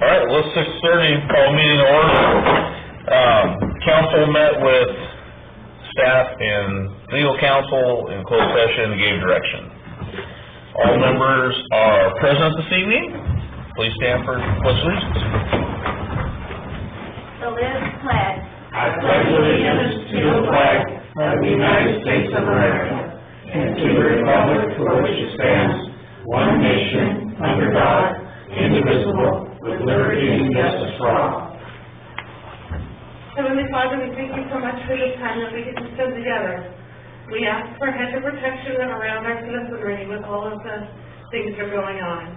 All right, well, 6:30, call meeting to order. Council met with staff and legal counsel in closed session and gave direction. All members are present this evening. Please stand for pledge allegiance. So let us pledge. I pledge allegiance to the flag of the United States of America and to the republic for which it stands, one nation, under God, indivisible, with liberty and justice for all. Heavenly Father, we thank you so much for this time that we get to spend together. We ask for a hedge of protection around our citizenry with all of the things that are going on.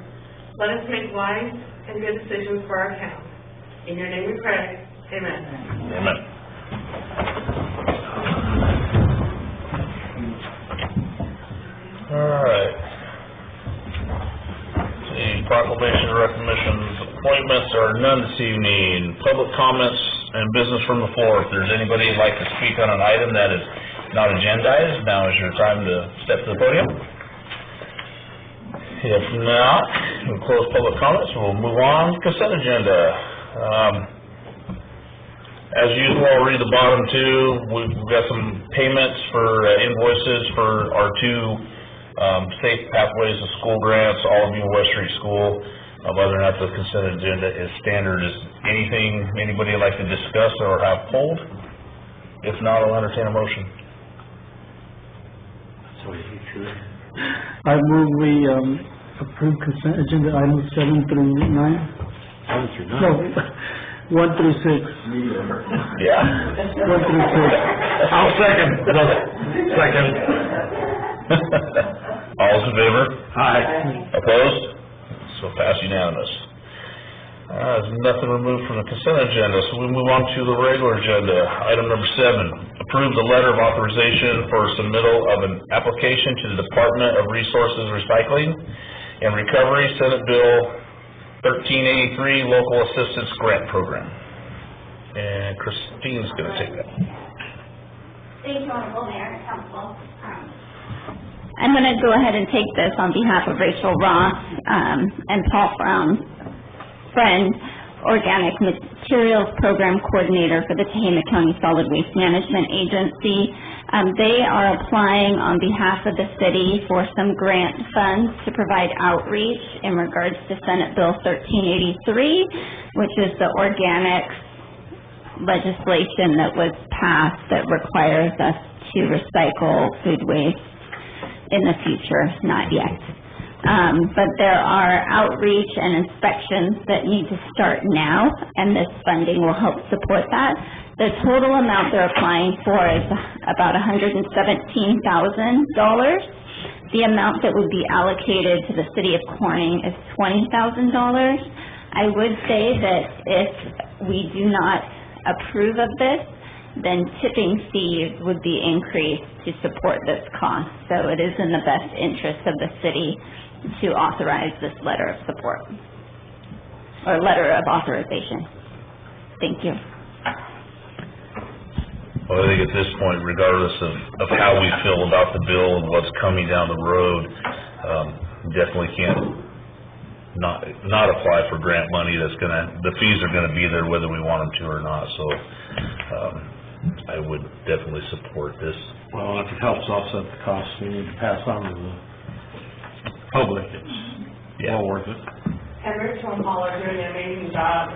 Let us make wise and good decisions for our town. In your name we pray. Amen. Amen. All right. Proclamation of recognitions, appointments are none this evening. Public comments and business from the floor. If there's anybody who'd like to speak on an item that is not agendized, now is your time to step to the podium. If not, we'll close public comments. We'll move on. Consent agenda. As usual, I'll read the bottom two. We've got some payments for invoices for our two Safe Pathways to School grants, all of you in West Street School. Other than that, the consent agenda is standard. Is anything anybody would like to discuss or have pulled? If not, I'll entertain a motion. I move we approve consent agenda items 7 through 9. 7 through 9? No, 1 through 6. Yeah. 1 through 6. I'll second. Second. All those in favor? Aye. Opposed? So pass unanimous. There's nothing removed from the consent agenda, so we move on to the regular agenda. Item number 7, approve the letter of authorization for submittal of an application to the Department of Resources Recycling and Recovery, Senate Bill 1383, Local Assistance Grant Program. And Christine's going to take that. Thank you, Honorable Mayor and Council. I'm going to go ahead and take this on behalf of Rachel Ross and Paul Friend, Organic Materials Program Coordinator for the Tehama County Solid Waste Management Agency. They are applying on behalf of the city for some grant funds to provide outreach in regards to Senate Bill 1383, which is the organic legislation that was passed that requires us to recycle food waste in the future, not yet. But there are outreach and inspections that need to start now, and this funding will help support that. The total amount they're applying for is about $117,000. The amount that would be allocated to the city of Corning is $20,000. I would say that if we do not approve of this, then tipping fees would be increased to support this cost. So it is in the best interest of the city to authorize this letter of support, or letter of authorization. Thank you. Well, I think at this point, regardless of how we feel about the bill and what's coming down the road, definitely can't not apply for grant money. The fees are gonna be there whether we want them to or not. So I would definitely support this. Well, if it helps offset the costs we need to pass on to the public, it's well worth it. And Rachel and Paul are doing an amazing job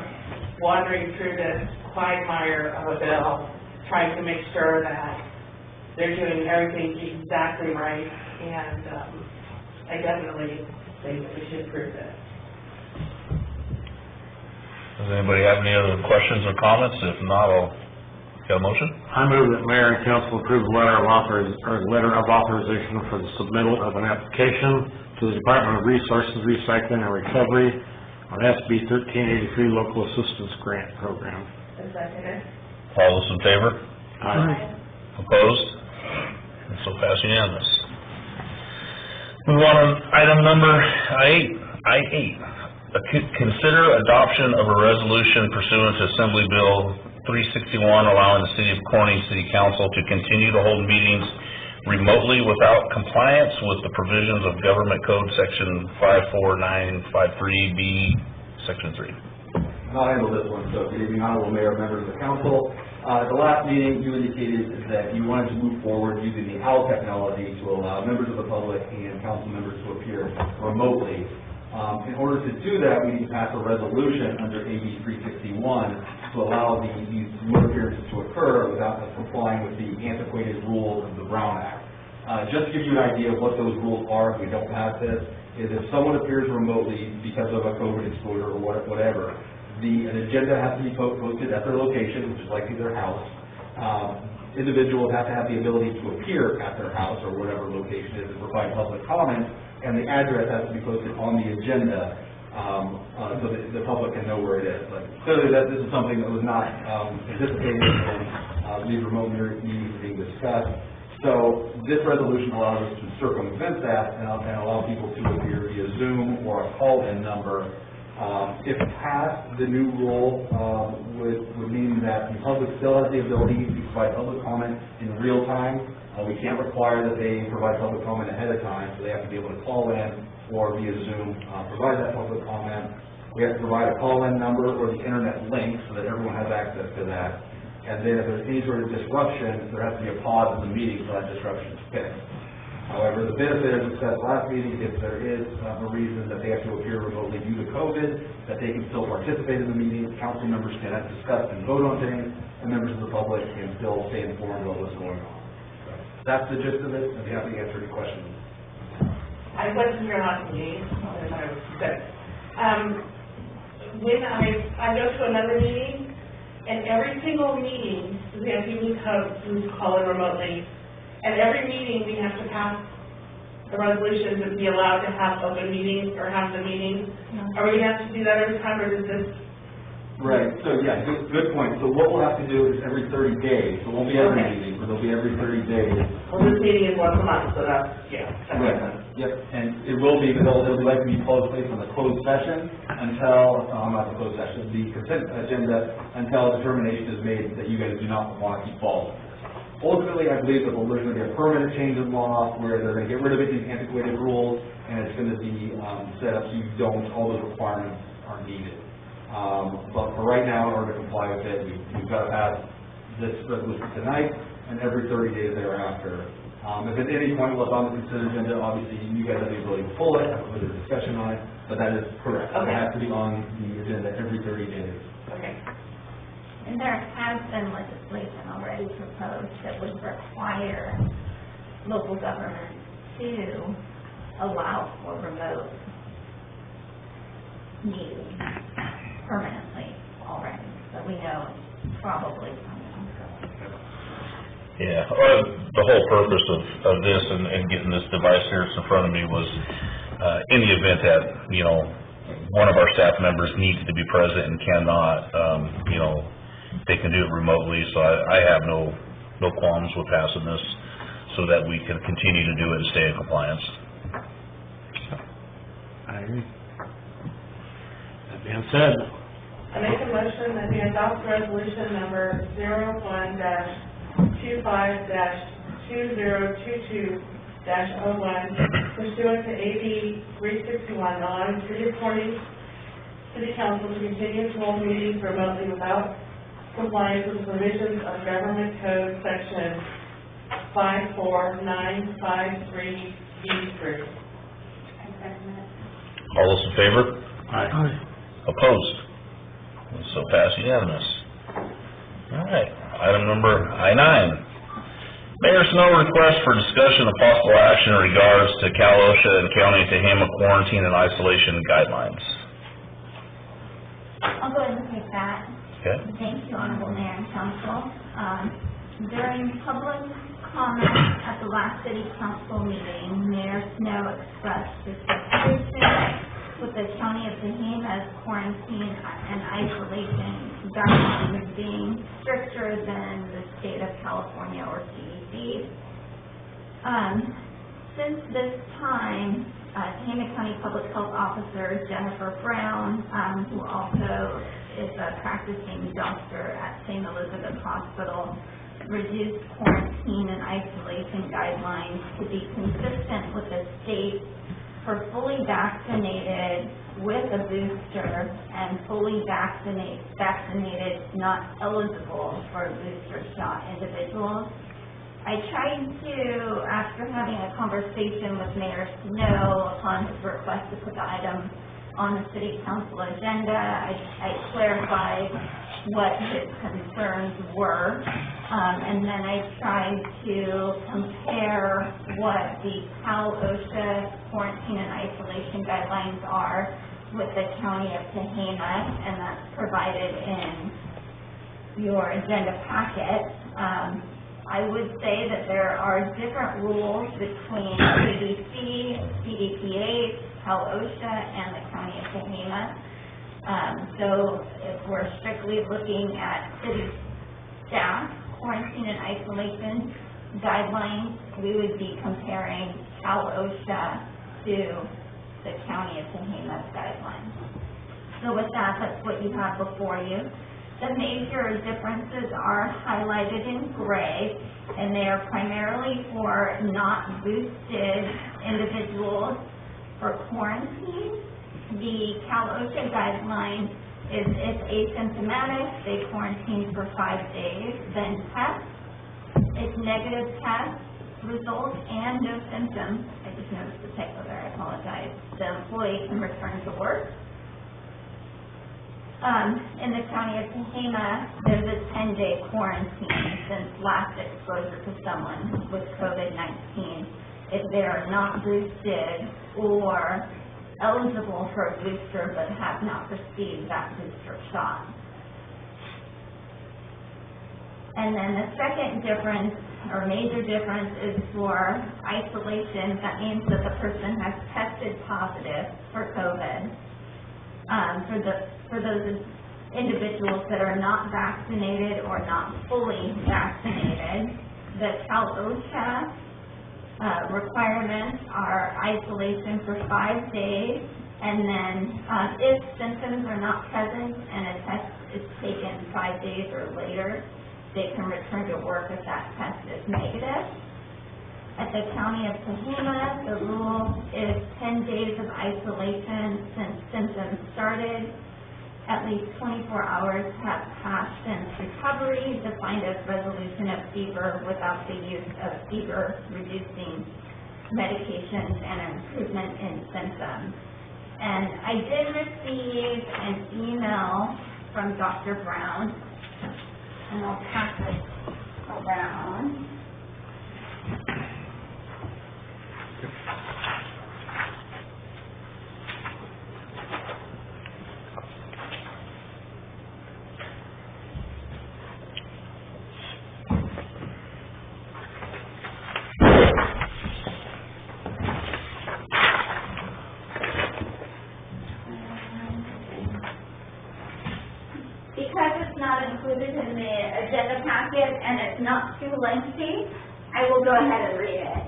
wandering through this quagmire of a bill, trying to make sure that they're doing everything exactly right, and I definitely think that we should approve this. Does anybody have any other questions or comments? If not, I'll get a motion. I move that mayor and council approve the letter of authorization for the submittal of an application to the Department of Resources Recycling and Recovery on SB 1383 Local Assistance Grant Program. Is that it? All those in favor? Aye. Opposed? And so pass unanimous. Move on to item number I8. Consider adoption of a resolution pursuant to Assembly Bill 361 allowing the City of Corning City Council to continue to hold meetings remotely without compliance with the provisions of Government Code Section 54953B Section 3. I'll handle this one. So good evening, Honorable Mayor, members of the council. At the last meeting, you indicated that you wanted to move forward using the OWL technology to allow members of the public and council members to appear remotely. In order to do that, we need to pass a resolution under AB 361 to allow these remote appearances to occur without complying with the antiquated rules of the Brown Act. Just to give you an idea of what those rules are if we don't pass this, is if someone appears remotely because of a COVID exposure or whatever, an agenda has to be posted at their location, which is likely their house. Individuals have to have the ability to appear at their house or whatever location is and provide public comment, and the address has to be posted on the agenda so that the public can know where it is. But clearly, this is something that was not anticipated when these remote meetings were being discussed. So this resolution allows us to circumvent that and allow people to appear via Zoom or a call-in number. If passed, the new rule would mean that the public still has the ability to provide public comment in real time. We can't require that they provide public comment ahead of time, so they have to be able to call in or via Zoom provide that public comment. We have to provide a call-in number or the internet link so that everyone has access to that. And then if there's any sort of disruption, there has to be a pause in the meeting so that disruption is fixed. However, the benefit, as discussed last meeting, if there is a reason that they have to appear remotely due to COVID, that they can still participate in the meeting, council members can discuss and vote on things, and members of the public can still stay informed of what's going on. So that's the gist of it. I'd be happy to answer any questions. I wasn't here last meeting, and I was sick. When I go to another meeting, and every single meeting, we have people who call in remotely, and every meeting we have to pass a resolution to be allowed to have open meetings or have the meetings. Are we going to have to do that every time, or does this? Right, so yeah, good point. So what we'll have to do is every 30 days, so it won't be every meeting, but it'll be every 30 days. Well, this meeting is once a month, so that's, yeah. That makes sense. Yep, and it will be, but it'll likely be closed based on the closed session until, not the closed session, the consent agenda, until a determination is made that you guys do not want to keep following. Ultimately, I believe that there's going to be a permanent change in law where they're going to get rid of these antiquated rules, and it's going to be set up so you don't, all those requirements are needed. But for right now, in order to comply with it, we've got to pass this resolution tonight and every 30 days thereafter. If at any point it's on the consent agenda, obviously you guys have the ability to pull it, have a little discussion on it, but that is correct. Okay. It has to be on the agenda every 30 days. Okay. And there has been legislation already proposed that would require local governments to allow for remote meetings permanently already. So we know it's probably coming. Yeah, the whole purpose of this and getting this device here in front of me was, in the event that, one of our staff members needs to be present and cannot, they can do it remotely, so I have no qualms with passing this so that we can continue to do it and stay in compliance. I agree. That being said, I make a motion that we adopt resolution number 01-25-2022-01 pursuant to AB 361, allowing city council to continue to hold meetings remotely without compliance with the provisions of Government Code Section 54953B3. All those in favor? aye. Opposed? So pass unanimous. All right, item number I-9. Mayor Snow request for discussion of possible action in regards to Cal OSHA and County of Tehama quarantine and isolation guidelines. I'll go ahead and take that. Okay? Thank you, Honorable Mayor and Council. During public comment at the last city council meeting, Mayor Snow expressed his frustration with the County of Tehama's quarantine and isolation guidelines being stricter than the state of California or CDC. Since this time, Tehama County Public Health Officer Jennifer Brown, who also is a practicing doctor at St. Elizabeth Hospital, reduced quarantine and isolation guidelines to be consistent with the state for fully vaccinated with a booster and fully vaccinated, not eligible for a booster shot individuals. I tried to, after having a conversation with Mayor Snow upon his request to put the item on the city council agenda, I clarified what his concerns were, and then I tried to compare what the Cal OSHA quarantine and isolation guidelines are with the county of Tehama, and that's provided in your agenda packet. I would say that there are different rules between CDC, CDPH, Cal OSHA, and the county of Tehama. So if we're strictly looking at city staff quarantine and isolation guidelines, we would be comparing Cal OSHA to the county of Tehama's guidelines. So with that, that's what you have before you. The major differences are highlighted in gray, and they are primarily for not boosted individuals. For quarantine, the Cal OSHA guideline is if asymptomatic, they quarantine for 5 days, then test. If negative test results and no symptoms, I just noticed the typo there, I apologize, the employee can return to work. In the county of Tehama, there's a 10-day quarantine since last exposure to someone with COVID-19 if they are not boosted or eligible for a booster but have not received that booster shot. And then the second difference, or major difference, is for isolation. That means that the person has tested positive for COVID. For those individuals that are not vaccinated or not fully vaccinated, the Cal OSHA requirements are isolation for 5 days, and then if symptoms are not present and a test is taken 5 days or later, they can return to work if that test is negative. At the county of Tehama, the rule is 10 days of isolation since symptoms started. At least 24 hours have passed since recovery, defined as resolution of fever without the use of fever-reducing medications and improvement in symptoms. And I did receive an email from Dr. Brown, and I'll pass it around. Because it's not included in the agenda packet and it's not too lengthy, I will go ahead and read it.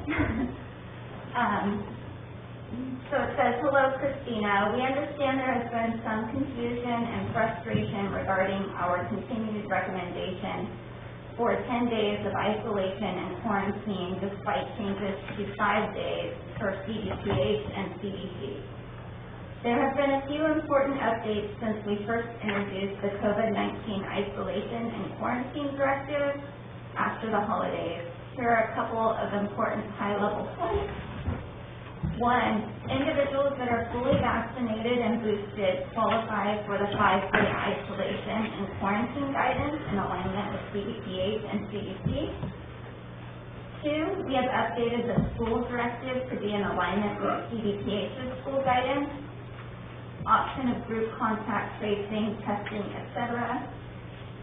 So it says, hello, Christina. We understand there has been some confusion and frustration regarding our continued recommendation for 10 days of isolation and quarantine despite changes to 5 days for CDPH and CDC. There have been a few important updates since we first introduced the COVID-19 isolation and quarantine directive after the holidays. Here are a couple of important high-level points. 1, individuals that are fully vaccinated and boosted qualify for the 5-day isolation and quarantine guidance in alignment with CDPH and CDC. 2, we have updated the school directive to be in alignment with CDPH's school guidance, option of group contact tracing, testing, etc.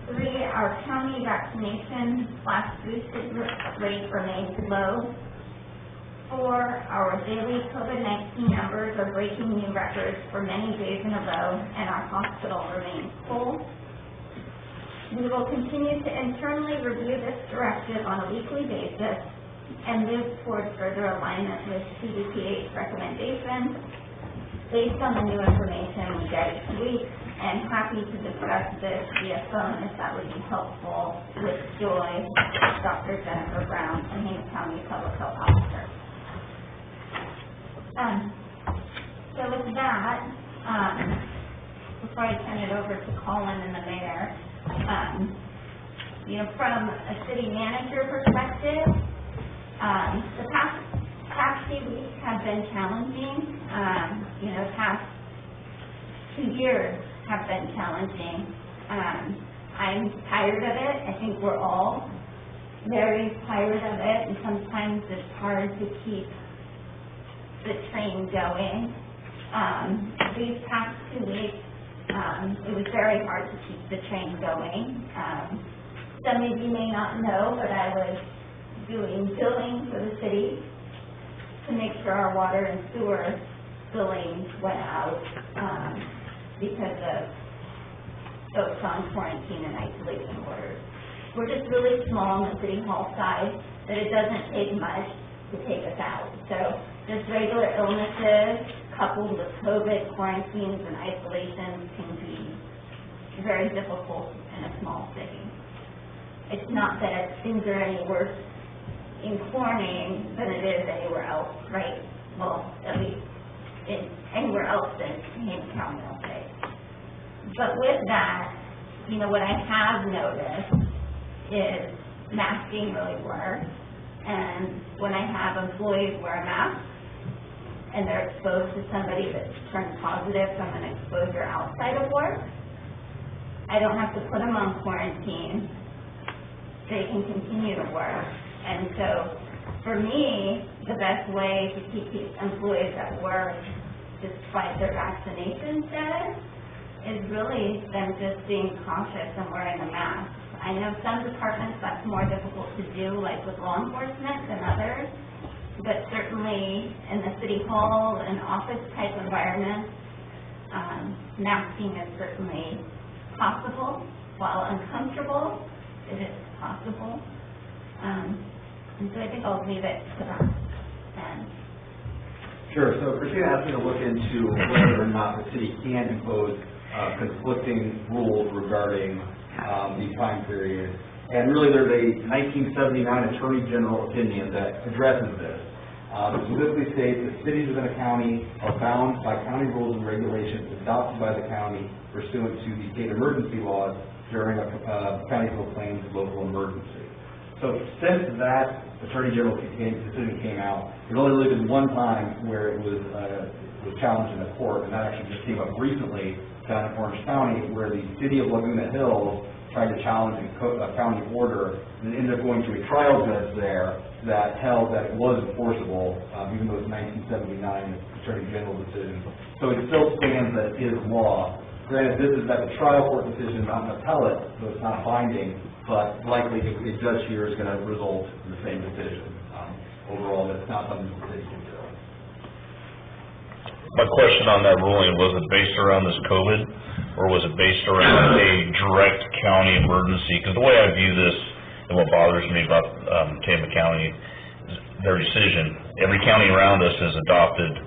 3, our county vaccination/boosted rate remains low. 4, our daily COVID-19 numbers are breaking new records for many days in a row, and our hospital remains full. We will continue to internally review this directive on a weekly basis and move toward further alignment with CDPH recommendations based on the new information we get each week, and happy to discuss this via phone if that would be helpful with Joy, Dr. Jennifer Brown, Tehama County Public Health Officer. So with that, before I turn it over to Colin and the mayor, from a city manager perspective, the past few weeks have been challenging. Past 2 years have been challenging. I'm tired of it. I think we're all very tired of it, and sometimes it's hard to keep the train going. These past 2 weeks, it was very hard to keep the train going. Some of you may not know, but I was doing billing for the city to make sure our water and sewer billing went out because of folks on quarantine and isolation orders. We're just really small on the city hall side that it doesn't take much to take us out. So just regular illnesses coupled with COVID, quarantines, and isolations can be very difficult in a small city. It's not that things are any worse in Corning than it is anywhere else, right? Well, at least anywhere else than Haines County, I'll say. But with that, what I have noticed is masking really works. And when I have employees wear masks and they're exposed to somebody that's turned positive from an exposure outside of work, I don't have to put them on quarantine. They can continue to work. And so for me, the best way to keep these employees at work despite their vaccination status is really them just being cautious and wearing a mask. I know some departments that's more difficult to do, like with law enforcement than others, but certainly in the city hall and office type environments, masking is certainly possible. While uncomfortable, it is possible. And so I think I'll leave it to that. Sure. So Christina asked me to look into whether or not the city can impose conflicting rules regarding the time period. And really there's a 1979 Attorney General opinion that addresses this. It specifically states that cities within a county are bound by county rules and regulations adopted by the county pursuant to the state emergency laws during a county proclaimed local emergency. So since that Attorney General decision came out, there's only really been one time where it was challenged in the court, and that actually just came up recently down in Orange County, where the city of Laguna Hills tried to challenge a county order, and ended up going to a trial judge there that held that it was enforceable, even though it's 1979 Attorney General decision. So it still stands that it is law. Granted, this is at the trial court decision, not an appellate, so it's not binding, but likely a judge here is going to result in the same decision. Overall, it's not something the city can do. My question on that ruling, was it based around this COVID, or was it based around a direct county emergency? Because the way I view this, and what bothers me about Tama County, is their decision. Every county around us has adopted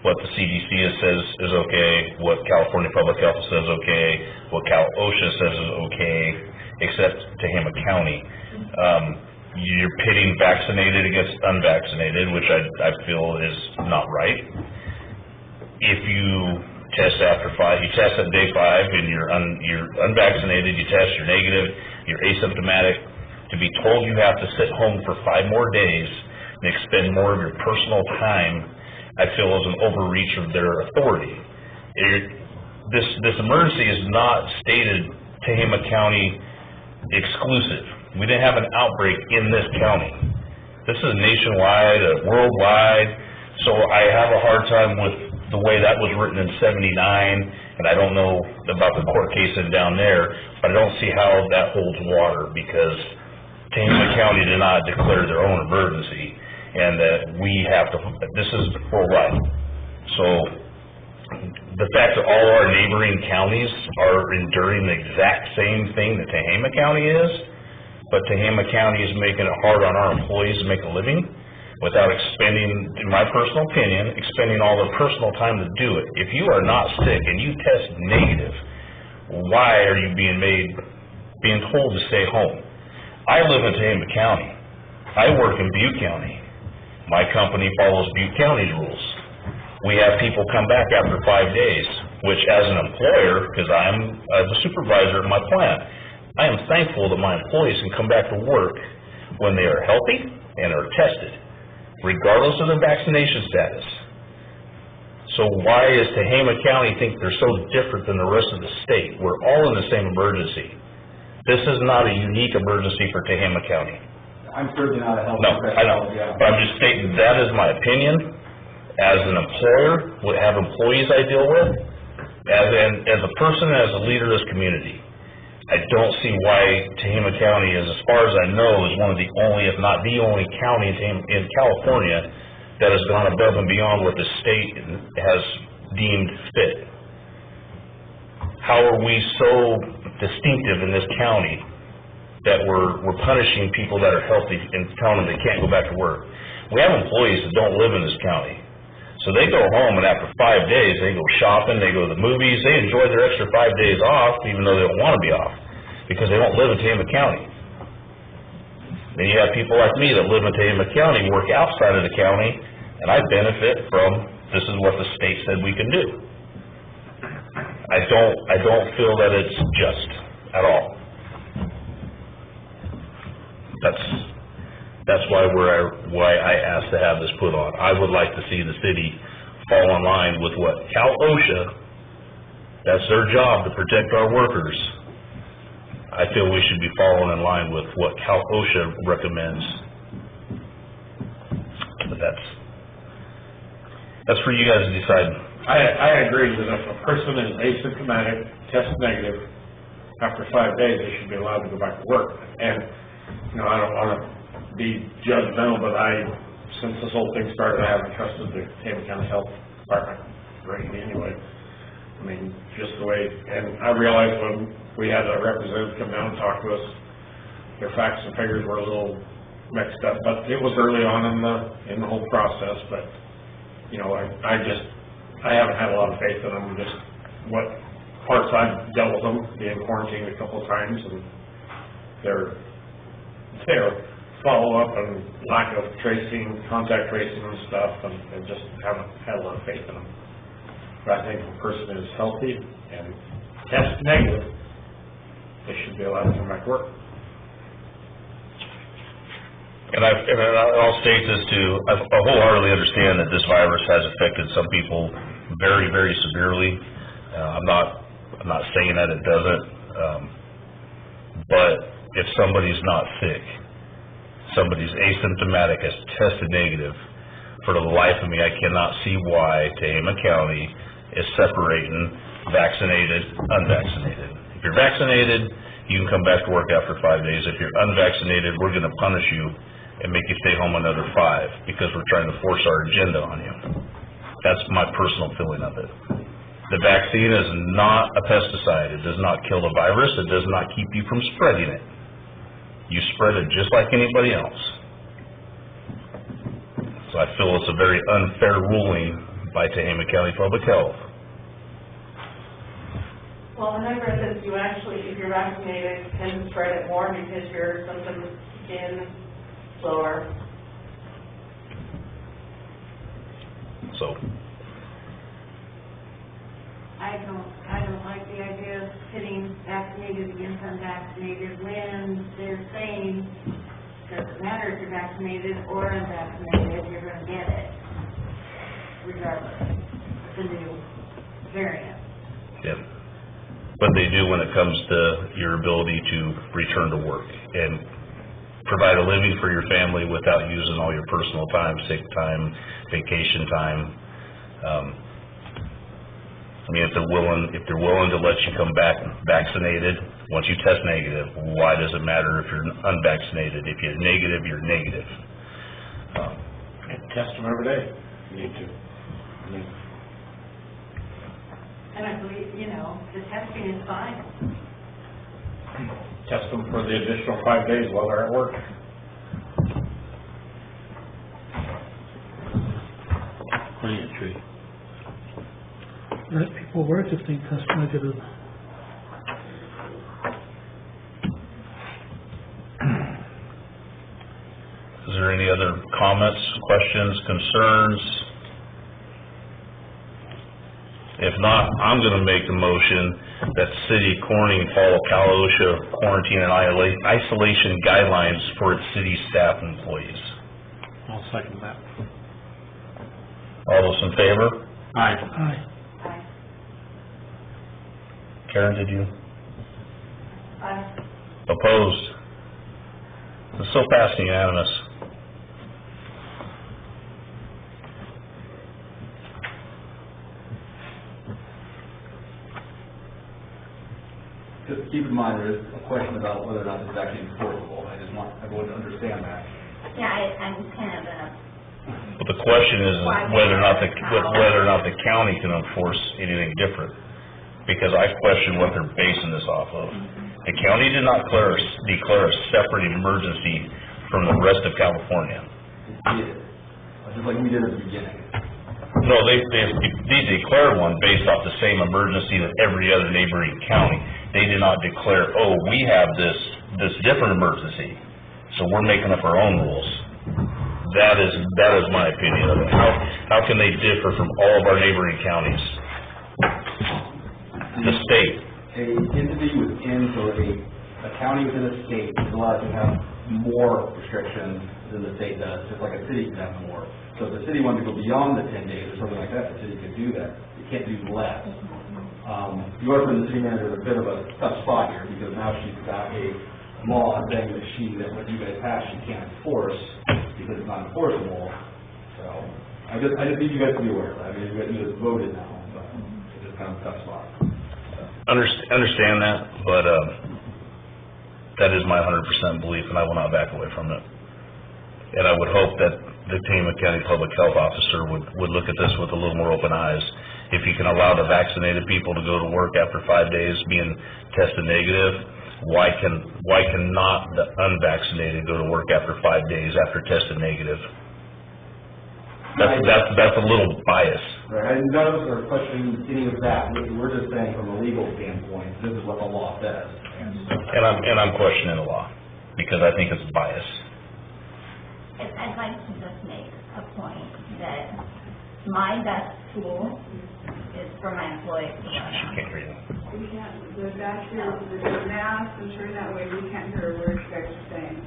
what the CDC says is okay, what California Public Health says okay, what Cal OSHA says is okay, except Tehama County. You're pitting vaccinated against unvaccinated, which I feel is not right. If you test after 5, you test at day 5 and you're unvaccinated, you test, you're negative, you're asymptomatic, to be told you have to sit home for 5 more days and expend more of your personal time, I feel is an overreach of their authority. This emergency is not stated Tehama County exclusive. We didn't have an outbreak in this county. This is nationwide, worldwide, so I have a hard time with the way that was written in '79, and I don't know about the court case down there, but I don't see how that holds water, because Tehama County did not declare their own emergency, and that we have to, this is worldwide. So the fact that all our neighboring counties are enduring the exact same thing that Tehama County is, but Tehama County is making it hard on our employees to make a living without expending, in my personal opinion, expending all their personal time to do it. If you are not sick and you test negative, why are you being told to stay home? I live in Tehama County. I work in Butte County. My company follows Butte County's rules. We have people come back after 5 days. which as an employer, because I'm the supervisor of my plant, I am thankful that my employees can come back to work when they are healthy and are tested, regardless of their vaccination status. So why is Tehama County think they're so different than the rest of the state? We're all in the same emergency. This is not a unique emergency for Tehama County. I'm certainly not a health No, I know, professional, yeah. but I'm just stating that is my opinion. As an employer, would have employees I deal with, as a person, as a leader of this community, I don't see why Tehama County is, as far as I know, is one of the only, if not the only county in California that has gone above and beyond what the state has deemed fit. How are we so distinctive in this county that we're punishing people that are healthy and telling them they can't go back to work? We have employees that don't live in this county. So they go home, and after 5 days, they go shopping, they go to the movies, they enjoy their extra 5 days off, even though they don't want to be off, because they don't live in Tehama County. Then you have people like me that live in Tehama County, work outside of the county, and I benefit from, this is what the state said we can do. I don't feel that it's just at all. That's why I asked to have this put on. I would like to see the city fall in line with what Cal OSHA, that's their job to protect our workers. I feel we should be falling in line with what Cal OSHA recommends. But that's for you guys to decide. I agree that if a person is asymptomatic, test negative, after 5 days, they should be allowed to go back to work. And, I don't want to be judgmental, but since this whole thing started, I haven't trusted the Tehama County Health Department really anyway. I mean, just the way, and I realized when we had a representative come down and talk to us, their facts and figures were a little mixed up, but it was early on in the whole process, but, I haven't had a lot of faith in them, just what parts I've dealt with them, being quarantined a couple of times, and their follow-up and lack of tracing, contact tracing and stuff, and just haven't had a lot of faith in them. But I think if a person is healthy and test negative, they should be allowed to come back to work. And I'll state this too, I wholeheartedly understand that this virus has affected some people very, very severely. I'm not saying that it doesn't, but if somebody's not sick, somebody's asymptomatic, has tested negative, for the life of me, I cannot see why Tehama County is separating vaccinated, unvaccinated. If you're vaccinated, you can come back to work after 5 days. If you're unvaccinated, we're going to punish you and make you stay home another 5 because we're trying to force our agenda on you. That's my personal feeling of it. The vaccine is not a pesticide. It does not kill the virus. It does not keep you from spreading it. You spread it just like anybody else. So I feel it's a very unfair ruling by Tehama County Public Health. Well, and I read that you actually, if you're vaccinated, can spread it more because your symptoms begin slower. So, I don't like the idea of pitting vaccinated against unvaccinated when they're saying it doesn't matter if you're vaccinated or unvaccinated, you're going to get it regardless of the new variant. yeah. But they do when it comes to your ability to return to work and provide a living for your family without using all your personal time, sick time, vacation time. If they're willing to let you come back vaccinated, once you test negative, why does it matter if you're unvaccinated? If you're negative, you're negative. Test them every day. You need to. And I believe, the testing is fine. Test them for the additional 5 days while they're at work. Plant a tree. Let people work if they test negative. Is there any other comments, questions, concerns? If not, I'm gonna make the motion that the city of Corning follow Cal OSHA quarantine and isolation guidelines for its city staff and employees. I'll second that. All those in favor? Aye. Aye. Karen, did you? Aye. Opposed? It's so passed unanimous. Just keep in mind, there is a question about whether or not this is actually enforceable. I just want everyone to understand that. Yeah, I'm kind of But the question is whether or not the county can enforce anything different. Because I question what they're basing this off of. The county did not declare a separate emergency from the rest of California. It is, just like we did at the beginning. No, they declared one based off the same emergency that every other neighboring county. They did not declare, oh, we have this different emergency, so we're making up our own rules. That is my opinion of it. How can they differ from all of our neighboring counties? The state. A entity within, so a county within a state is allowed to have more restrictions than the state does, just like a city can have more. So if the city wanted to go beyond the 10 days or something like that, the city could do that. It can't do less. You are putting the city manager in a bit of a tough spot here, because now she's got a law saying that what you guys passed, she can't enforce, because it's not enforceable. So, I just need you guys to be aware of that. I mean, you guys voted now, but it's just kind of a tough spot. Understand that, but that is my 100% belief, and I will not back away from it. And I would hope that the Tama County Public Health Officer would look at this with a little more open eyes. If you can allow the vaccinated people to go to work after 5 days being tested negative, why can not the unvaccinated go to work after 5 days after tested negative? That's a little bias. Right, and none of us are questioning any of that. We're just saying from a legal standpoint, this is what the law says. And I'm questioning the law, because I think it's bias. I'd like to just make a point that my best tool is for my employees to She learn. can't hear you. We can't, that's your mask, and sure that way we can't hear a word you guys are saying.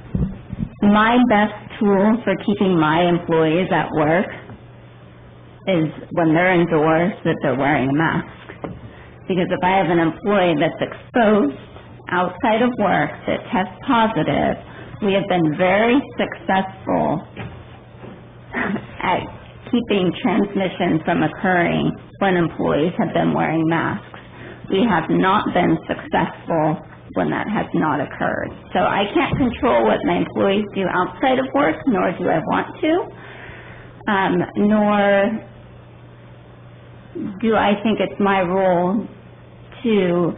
My best tool for keeping my employees at work is when they're indoors that they're wearing a mask. Because if I have an employee that's exposed outside of work that tests positive, we have been very successful at keeping transmission from occurring when employees have been wearing masks. We have not been successful when that has not occurred. So I can't control what my employees do outside of work, nor do I want to, nor do I think it's my role to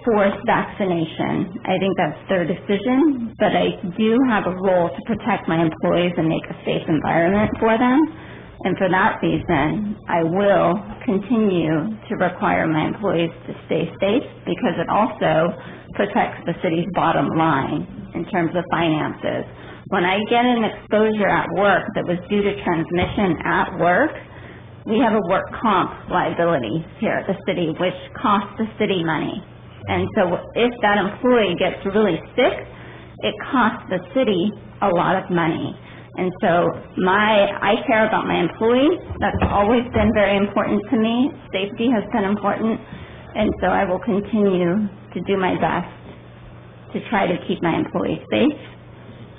force vaccination. I think that's their decision, but I do have a role to protect my employees and make a safe environment for them. And for that reason, I will continue to require my employees to stay safe, because it also protects the city's bottom line in terms of finances. When I get an exposure at work that was due to transmission at work, we have a work comp liability here at the city, which costs the city money. And so if that employee gets really sick, it costs the city a lot of money. And so I care about my employees. That's always been very important to me. Safety has been important. And so I will continue to do my best to try to keep my employees safe,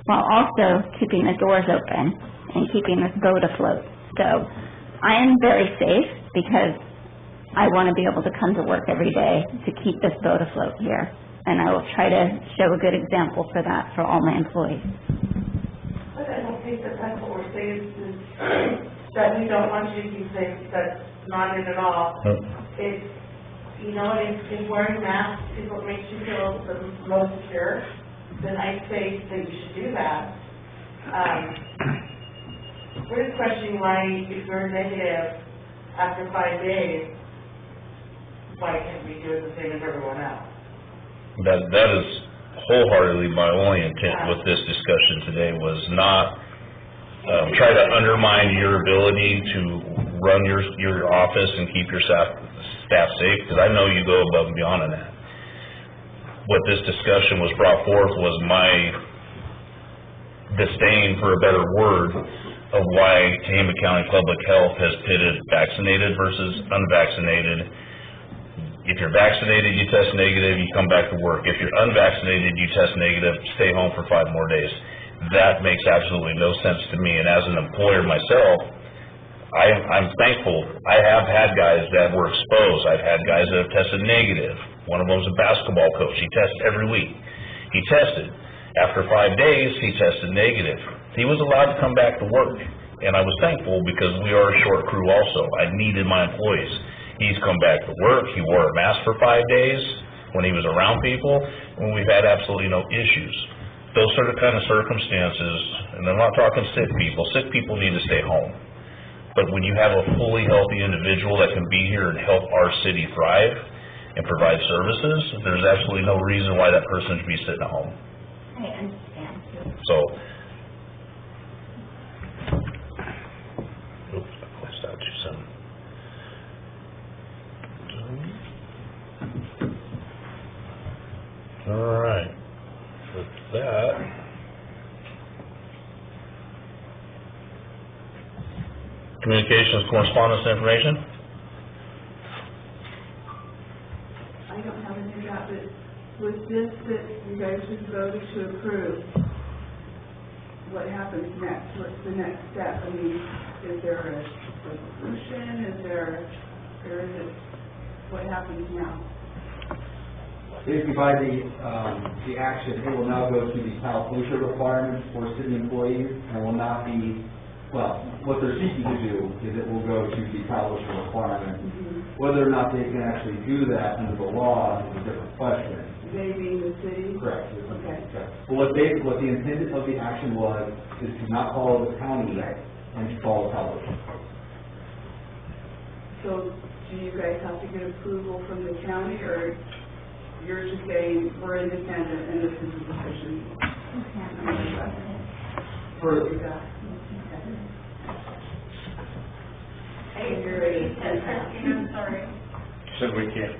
while also keeping the doors open and keeping this boat afloat. So I am very safe because I want to be able to come to work every day to keep this boat afloat here. And I will try to show a good example for that for all my employees. But I don't think that that's what we're saying, is that we don't want you to be safe. That's not it at all. It's, you know, if wearing masks is what makes you feel the most secure, then I'd say that you should do that. We're just questioning why, if you're negative after 5 days, why can't we do it the same as everyone else? That is wholeheartedly my only intent with this discussion today, was not try to undermine your ability to run your office and keep your staff safe? Because I know you go above and beyond on that. What this discussion was brought forth was my disdain, for a better word, of why Tehama County Public Health has pitted vaccinated versus unvaccinated. If you're vaccinated, you test negative, you come back to work. If you're unvaccinated, you test negative, stay home for 5 more days. That makes absolutely no sense to me, and as an employer myself, I'm thankful. I have had guys that were exposed. I've had guys that have tested negative. One of them was a basketball coach. He tests every week. He tested. After 5 days, he tested negative. He was allowed to come back to work, and I was thankful because we are a short crew also. I needed my employees. He's come back to work. He wore a mask for 5 days when he was around people, and we've had absolutely no issues. Those are the kind of circumstances, and I'm not talking sick people. Sick people need to stay home. But when you have a fully healthy individual that can be here and help our city thrive and provide services, there's absolutely no reason why that person should be sitting at home. I understand. So, oops, I closed out too soon. All right, with that, communications, correspondence, information? I don't have anything about it. Was this that you guys just voted to approve? What happens next? What's the next step? I mean, is there a resolution? Is there, or is it, what happens now? Basically, by the action, it will now go to the Title pollution requirements for city employees, and will not be, well, what they're seeking to do is it will go to the Title pollution requirements. Whether or not they can actually do that under the law is a different question. They being the city? Correct. Okay. Well, what the intent of the action was, is to not follow the county and to follow Title pollution. So, do you guys have to get approval from the county, or you're just saying we're independent and this is the decision? For, I'm sorry. Said we can't.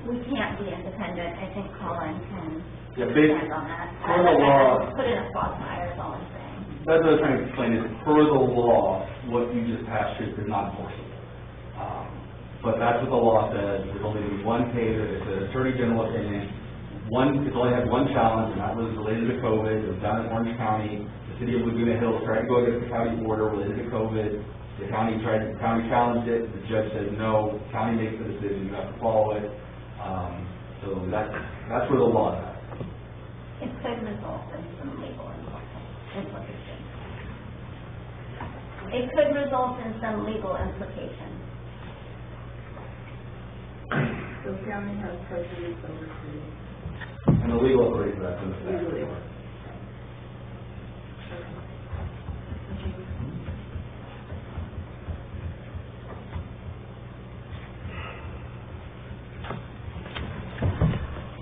We can't be independent. I think Colin can Yeah, stand on that. per the law, Put in a qualifier is all I'm saying. that's what I was trying to explain, is per the law, what you just passed through is not enforceable. But that's what the law says, there's only one case, it's an attorney general opinion, it's only had one challenge, and that was related to COVID, it was done in Orange County, the city of Laguna Hills tried to go against the county order related to COVID, the county challenged it, the judge said, no, county makes the decision, you have to follow it, so that's where the law is at. It could result in some legal implications. It could result in some legal implications. So county has precedence over city. And the legal authority for that's in the statute. Legally.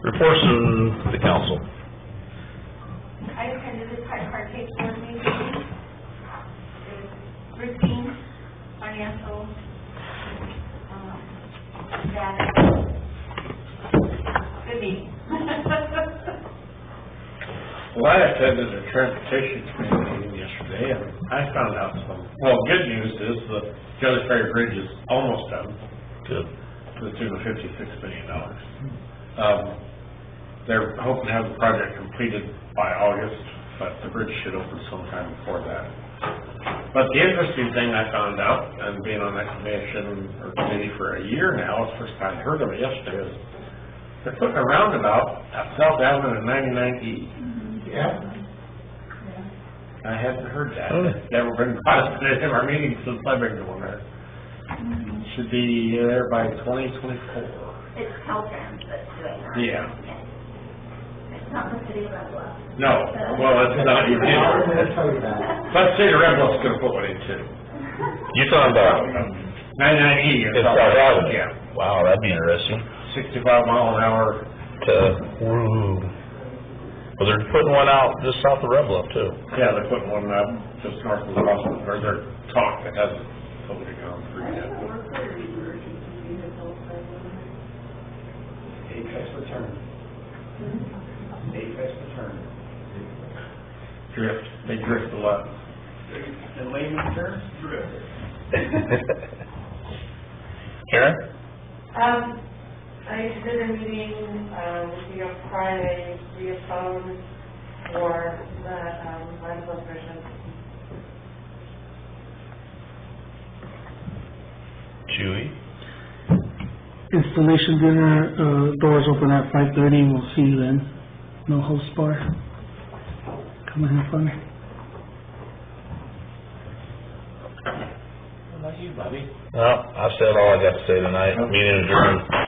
Reports from the council. I attended the tripartite board meeting. It was routine, financial, data. Good meeting. Well, I attended a transportation committee meeting yesterday, and I found out good news is the Jelly Ferry Bridge is almost done. Good. To the tune of $56 million. They're hoping to have the project completed by August, but the bridge should open sometime before that. But the interesting thing I found out, and being on that committee for a year now, it's the first time I heard of it yesterday, is they're putting a roundabout at South Avenue and 99E. Yeah. I hadn't heard that. It's never been brought up in our meetings since I've been going there. Should be there by 2024. It's Caltrans that's doing that. Yeah. It's not the city of Red Bluff. No, well, it's not even. But City of Red Bluff's gonna put one in too. You're talking about 99E. it's South Avenue? Yeah, Wow, that'd be interesting. 65 mile an hour. Well, they're putting one out just south of Red Bluff too. Yeah, they're putting one up just north of the hospital, or they're talking, it hasn't totally gone through I that. don't work for an emergency vehicle, so. Apex return. Apex return. Drift, they drift a lot. In layman's terms, drift. Karen? I did a meeting, with you on Friday via phone for the, landfill commission. Chewy? Installation dinner, doors open at 5:30, we'll see you then. No host bar. Come and have fun. How about you, Bobby? Well, I've said all I got to say tonight. Meeting adjourned.